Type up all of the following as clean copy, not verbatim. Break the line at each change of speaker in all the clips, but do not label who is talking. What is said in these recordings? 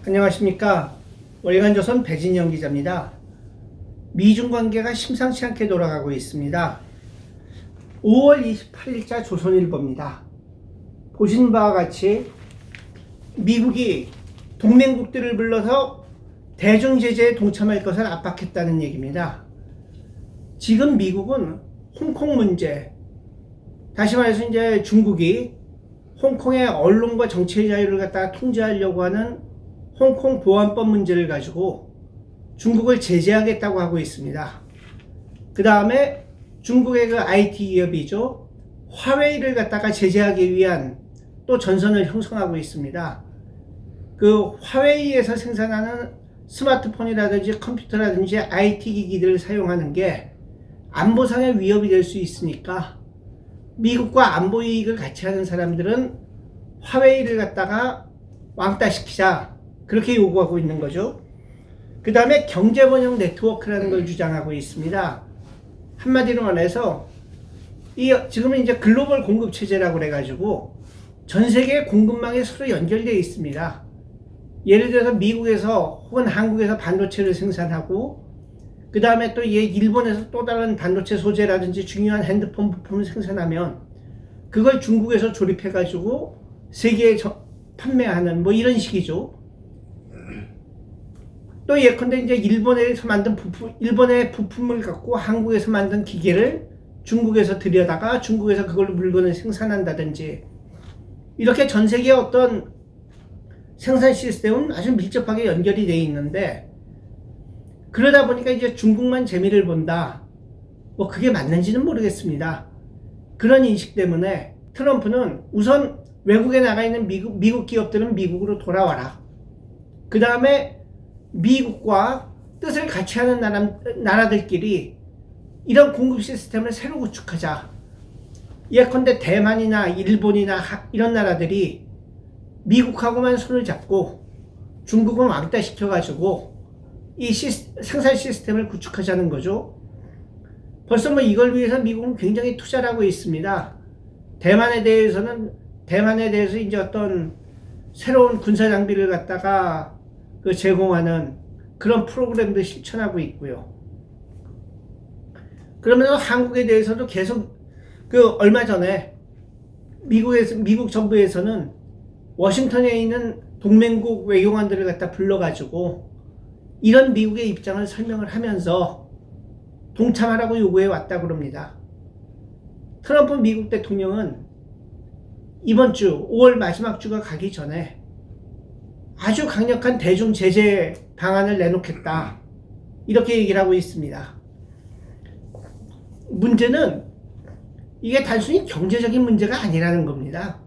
안녕하십니까. 월간조선 배진영 기자입니다. 미중 관계가 심상치 않게 돌아가고 있습니다. 5월 28일자 조선일보입니다. 보신 바와 같이 미국이 동맹국들을 불러서 대중제재에 동참할 것을 압박했다는 얘기입니다. 지금 미국은 홍콩 문제, 다시 말해서 이제 중국이 홍콩의 언론과 정치의 자유를 갖다가 통제하려고 하는 홍콩 보안법 문제를 가지고 중국을 제재하겠다고 하고 있습니다. 그 다음에 중국의 그 IT 기업이죠. 화웨이를 갖다가 제재하기 위한 또 전선을 형성하고 있습니다. 그 화웨이에서 생산하는 스마트폰이라든지 컴퓨터라든지 IT 기기들을 사용하는 게 안보상의 위협이 될 수 있으니까 미국과 안보 이익을 같이 하는 사람들은 화웨이를 갖다가 왕따시키자, 그렇게 요구하고 있는 거죠. 그 다음에 경제번영 네트워크라는 걸 주장하고 있습니다. 한마디로 말해서 지금은 이제 글로벌 공급 체제라고 그래가지고 전 세계 공급망이 서로 연결되어 있습니다. 예를 들어서 미국에서 혹은 한국에서 반도체를 생산하고 그 다음에 또 일본에서 또 다른 반도체 소재라든지 중요한 핸드폰 부품을 생산하면 그걸 중국에서 조립해가지고 세계에 판매하는 뭐 이런 식이죠. 또 예컨대 이제 일본에서 만든 일본의 부품을 갖고 한국에서 만든 기계를 중국에서 들여다가 중국에서 그걸로 물건을 생산한다든지, 이렇게 전 세계의 어떤 생산 시스템은 아주 밀접하게 연결이 되어 있는데, 그러다 보니까 이제 중국만 재미를 본다, 뭐 그게 맞는지는 모르겠습니다. 그런 인식 때문에 트럼프는 우선 외국에 나가 있는 미국 기업들은 미국으로 돌아와라. 그 다음에 미국과 뜻을 같이 하는 나라들끼리 이런 공급 시스템을 새로 구축하자. 예컨대 대만이나 일본이나 이런 나라들이 미국하고만 손을 잡고 중국은 왕따시켜가지고 이 생산 시스템을 구축하자는 거죠. 벌써 뭐 이걸 위해서 미국은 굉장히 투자를 하고 있습니다. 대만에 대해서 이제 어떤 새로운 군사 장비를 갖다가 제공하는 그런 프로그램도 실천하고 있고요. 그러면서 한국에 대해서도 계속 얼마 전에 미국 정부에서는 워싱턴에 있는 동맹국 외교관들을 갖다 불러가지고 이런 미국의 입장을 설명을 하면서 동참하라고 요구해 왔다고 합니다. 트럼프 미국 대통령은 이번 주 5월 마지막 주가 가기 전에 아주 강력한 대중 제재 방안을 내놓겠다, 이렇게 얘기를 하고 있습니다. 문제는 이게 단순히 경제적인 문제가 아니라는 겁니다.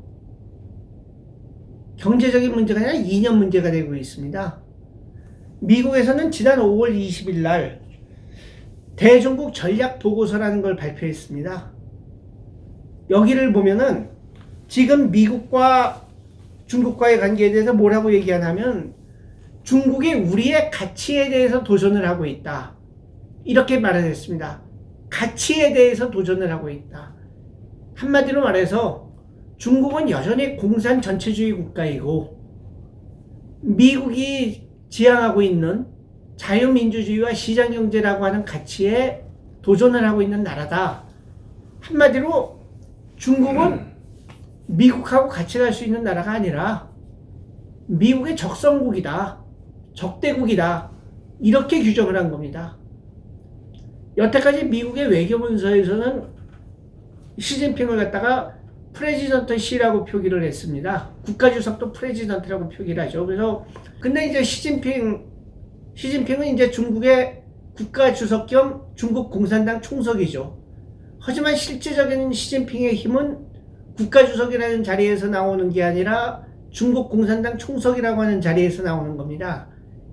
경제적인 문제가 아니라 이념 문제가 되고 있습니다. 미국에서는 지난 5월 20일 날 대중국 전략 보고서라는 걸 발표했습니다. 여기를 보면은 지금 미국과 중국과의 관계에 대해서 뭐라고 얘기하냐면 중국이 우리의 가치에 대해서 도전을 하고 있다, 이렇게 말을 했습니다. 가치에 대해서 도전을 하고 있다. 한마디로 말해서 중국은 여전히 공산 전체주의 국가이고 미국이 지향하고 있는 자유민주주의와 시장경제라고 하는 가치에 도전을 하고 있는 나라다. 한마디로 중국은 미국하고 같이 갈 수 있는 나라가 아니라 미국의 적성국이다, 적대국이다, 이렇게 규정을 한 겁니다. 여태까지 미국의 외교문서에서는 시진핑을 갖다가 프레지던트 C라고 표기를 했습니다. 국가주석도 프레지던트라고 표기를 하죠. 그래서 근데 이제 시진핑은 이제 중국의 국가주석 겸 중국 공산당 총석이죠. 하지만 실제적인 시진핑의 힘은 국가주석이라는 자리에서 나오는 게 아니라 중국 공산당 총석이라고 하는 자리에서 나오는 겁니다.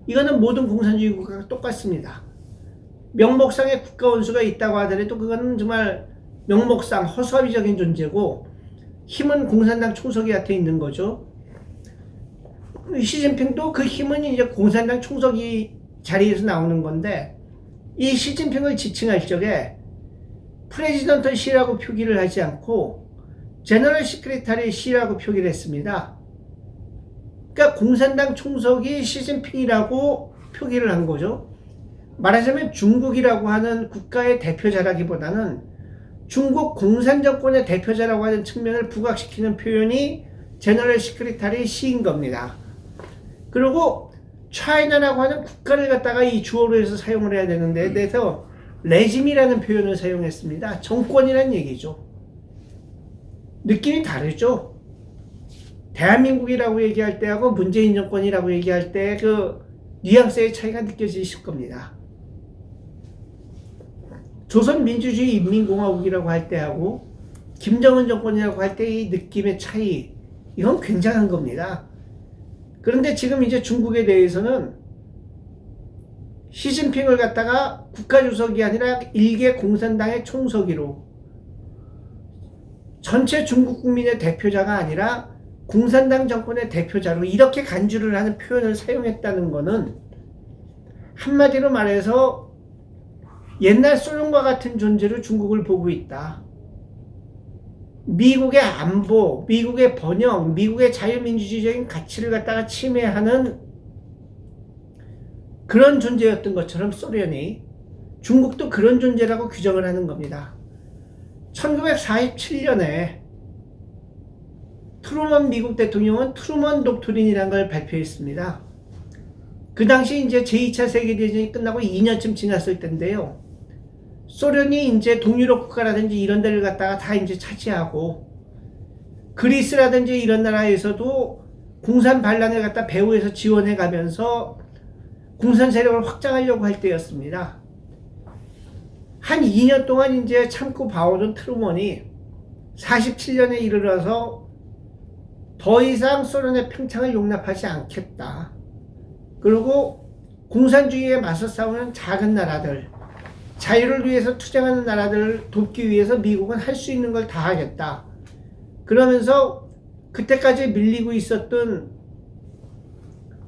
이거는 모든 공산주의 국가가 똑같습니다. 명목상의 국가원수가 있다고 하더라도 그거는 정말 명목상 허수아비적인 존재고 힘은 공산당 총석이한테 있는 거죠. 시진핑도 그 힘은 이제 공산당 총석이 자리에서 나오는 건데, 이 시진핑을 지칭할 적에 프레지던트 C라고 표기를 하지 않고 제너럴 시크레타리 C라고 표기를 했습니다. 그러니까 공산당 총석이 시진핑이라고 표기를 한 거죠. 말하자면 중국이라고 하는 국가의 대표자라기보다는 중국 공산정권의 대표자라고 하는 측면을 부각시키는 표현이 제너럴 시크리타리 시인 겁니다. 그리고 차이나라고 하는 국가를 갖다가 이 주어로 해서 사용을 해야 되는데 대해서 레짐이라는 표현을 사용했습니다. 정권이라는 얘기죠. 느낌이 다르죠. 대한민국이라고 얘기할 때하고 문재인 정권이라고 얘기할 때 그 뉘앙스의 차이가 느껴지실 겁니다. 조선민주주의 인민공화국이라고 할 때하고 김정은 정권이라고 할 때 이 느낌의 차이, 이건 굉장한 겁니다. 그런데 지금 이제 중국에 대해서는 시진핑을 갖다가 국가주석이 아니라 일개 공산당의 총서기로, 전체 중국 국민의 대표자가 아니라 공산당 정권의 대표자로 이렇게 간주를 하는 표현을 사용했다는 것은 한마디로 말해서 옛날 소련과 같은 존재로 중국을 보고 있다. 미국의 안보, 미국의 번영, 미국의 자유민주주의적인 가치를 갖다가 침해하는 그런 존재였던 것처럼 소련이 중국도 그런 존재라고 규정을 하는 겁니다. 1947년에 트루먼 미국 대통령은 트루먼 독트린이라는 걸 발표했습니다. 그 당시 이제 제2차 세계대전이 끝나고 2년쯤 지났을 때인데요. 소련이 이제 동유럽 국가라든지 이런 데를 갖다가 다 이제 차지하고 그리스라든지 이런 나라에서도 공산 반란을 갖다 배후에서 지원해 가면서 공산 세력을 확장하려고 할 때였습니다. 한 2년 동안 이제 참고 봐오던 트루먼이 47년에 이르러서 더 이상 소련의 팽창을 용납하지 않겠다. 그리고 공산주의에 맞서 싸우는 작은 나라들, 자유를 위해서 투쟁하는 나라들을 돕기 위해서 미국은 할 수 있는 걸 다 하겠다. 그러면서 그때까지 밀리고 있었던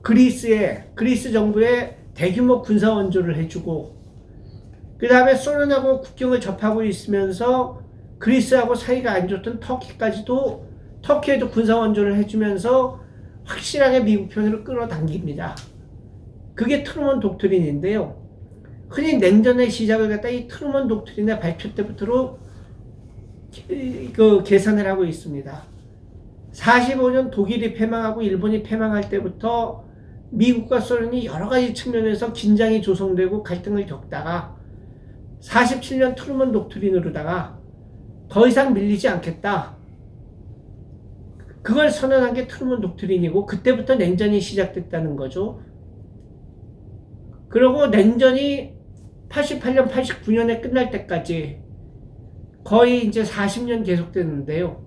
그리스 정부에 대규모 군사 원조를 해주고, 그 다음에 소련하고 국경을 접하고 있으면서 그리스하고 사이가 안 좋던 터키에도 군사 원조를 해주면서 확실하게 미국 편으로 끌어당깁니다. 그게 트루먼 독트린인데요. 흔히 냉전의 시작을 갖다 이 트루먼 독트린의 발표 때부터 계산을 하고 있습니다. 45년 독일이 패망하고 일본이 패망할 때부터 미국과 소련이 여러 가지 측면에서 긴장이 조성되고 갈등을 겪다가 47년 트루먼 독트린으로다가 더 이상 밀리지 않겠다. 그걸 선언한 게 트루먼 독트린이고 그때부터 냉전이 시작됐다는 거죠. 그리고 냉전이 88년, 89년에 끝날 때까지 거의 이제 40년 계속됐는데요.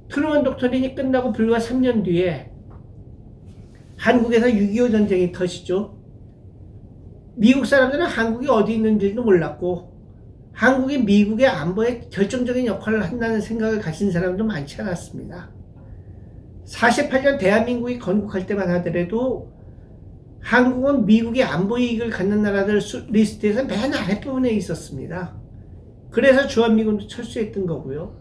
트루먼 독트린이 끝나고 불과 3년 뒤에 한국에서 6.25 전쟁이 터지죠. 미국 사람들은 한국이 어디 있는지도 몰랐고 한국이 미국의 안보에 결정적인 역할을 한다는 생각을 가진 사람도 많지 않았습니다. 48년 대한민국이 건국할 때만 하더라도 한국은 미국의 안보 이익을 갖는 나라들 리스트에서 맨 아랫부분에 있었습니다. 그래서 주한미군도 철수했던 거고요.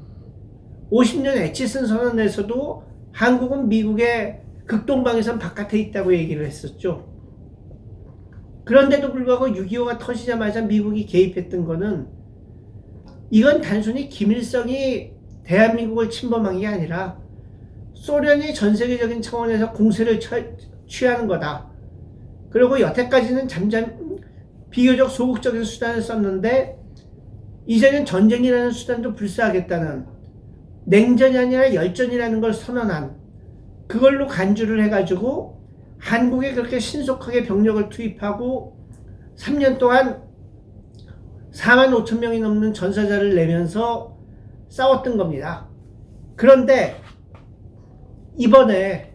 50년 애치슨 선언에서도 한국은 미국의 극동방위선 바깥에 있다고 얘기를 했었죠. 그런데도 불구하고 6.25가 터지자마자 미국이 개입했던 거는 이건 단순히 김일성이 대한민국을 침범한 게 아니라 소련이 전 세계적인 차원에서 공세를 취하는 거다. 그리고 여태까지는 비교적 소극적인 수단을 썼는데 이제는 전쟁이라는 수단도 불사하겠다는, 냉전이 아니라 열전이라는 걸 선언한, 그걸로 간주를 해가지고 한국에 그렇게 신속하게 병력을 투입하고 3년 동안 4만 5천 명이 넘는 전사자를 내면서 싸웠던 겁니다. 그런데 이번에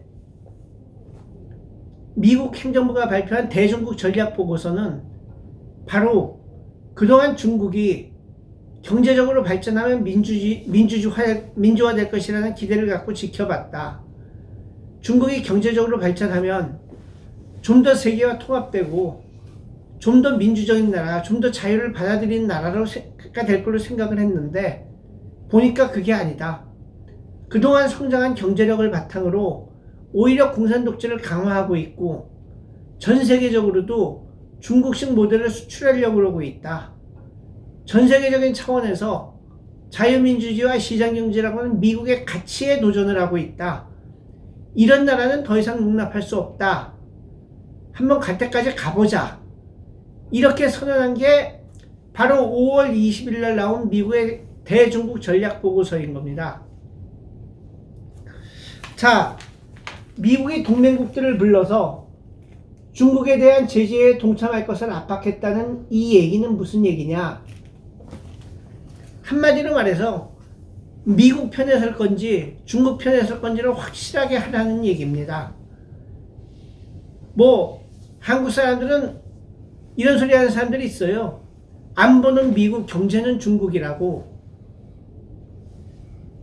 미국 행정부가 발표한 대중국 전략보고서는 바로 그동안 중국이 경제적으로 발전하면 민주화될 것이라는 기대를 갖고 지켜봤다. 중국이 경제적으로 발전하면 좀 더 세계와 통합되고 좀 더 민주적인 나라, 좀 더 자유를 받아들이는 나라가 될 걸로 생각을 했는데 보니까 그게 아니다. 그동안 성장한 경제력을 바탕으로 오히려 공산 독재를 강화하고 있고 전 세계적으로도 중국식 모델을 수출하려고 그러고 있다. 전 세계적인 차원에서 자유민주주의와 시장경제라고 하는 미국의 가치에 도전을 하고 있다. 이런 나라는 더 이상 용납할 수 없다. 한번 갈 때까지 가보자. 이렇게 선언한 게 바로 5월 20일 날 나온 미국의 대중국 전략 보고서인 겁니다. 자, 미국이 동맹국들을 불러서 중국에 대한 제재에 동참할 것을 압박했다는 이 얘기는 무슨 얘기냐? 한마디로 말해서 미국 편에 설 건지 중국 편에 설 건지를 확실하게 하라는 얘기입니다. 뭐 한국 사람들은 이런 소리 하는 사람들이 있어요. 안보는 미국, 경제는 중국이라고.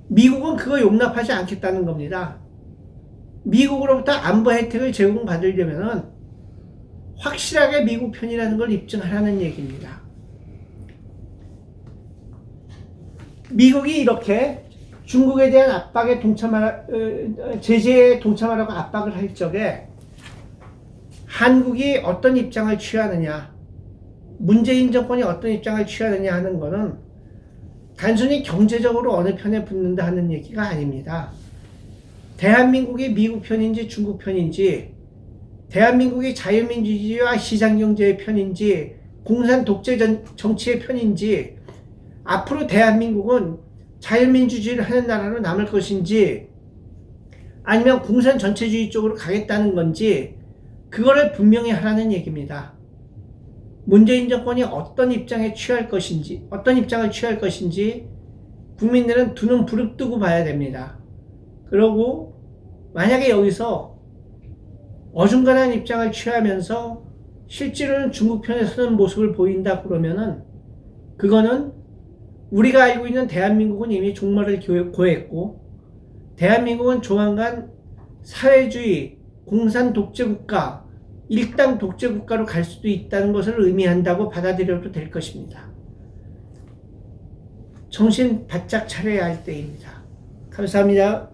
미국은 그거 용납하지 않겠다는 겁니다. 미국으로부터 안보 혜택을 제공받으려면 확실하게 미국 편이라는 걸 입증하라는 얘기입니다. 미국이 이렇게 중국에 대한 압박에 제재에 동참하라고 압박을 할 적에 한국이 어떤 입장을 취하느냐, 문재인 정권이 어떤 입장을 취하느냐 하는 거는 단순히 경제적으로 어느 편에 붙는다 하는 얘기가 아닙니다. 대한민국이 미국 편인지 중국 편인지, 대한민국이 자유민주주의와 시장경제의 편인지, 공산 독재 정치의 편인지, 앞으로 대한민국은 자유민주주의를 하는 나라로 남을 것인지, 아니면 공산 전체주의 쪽으로 가겠다는 건지, 그거를 분명히 하라는 얘기입니다. 문재인 정권이 어떤 입장을 취할 것인지 국민들은 두 눈 부릅뜨고 봐야 됩니다. 그리고 만약에 여기서 어중간한 입장을 취하면서 실제로는 중국 편에 서는 모습을 보인다 그러면은 그거는 우리가 알고 있는 대한민국은 이미 종말을 고했고 대한민국은 조만간 사회주의, 공산 독재 국가, 일당 독재 국가로 갈 수도 있다는 것을 의미한다고 받아들여도 될 것입니다. 정신 바짝 차려야 할 때입니다. 감사합니다.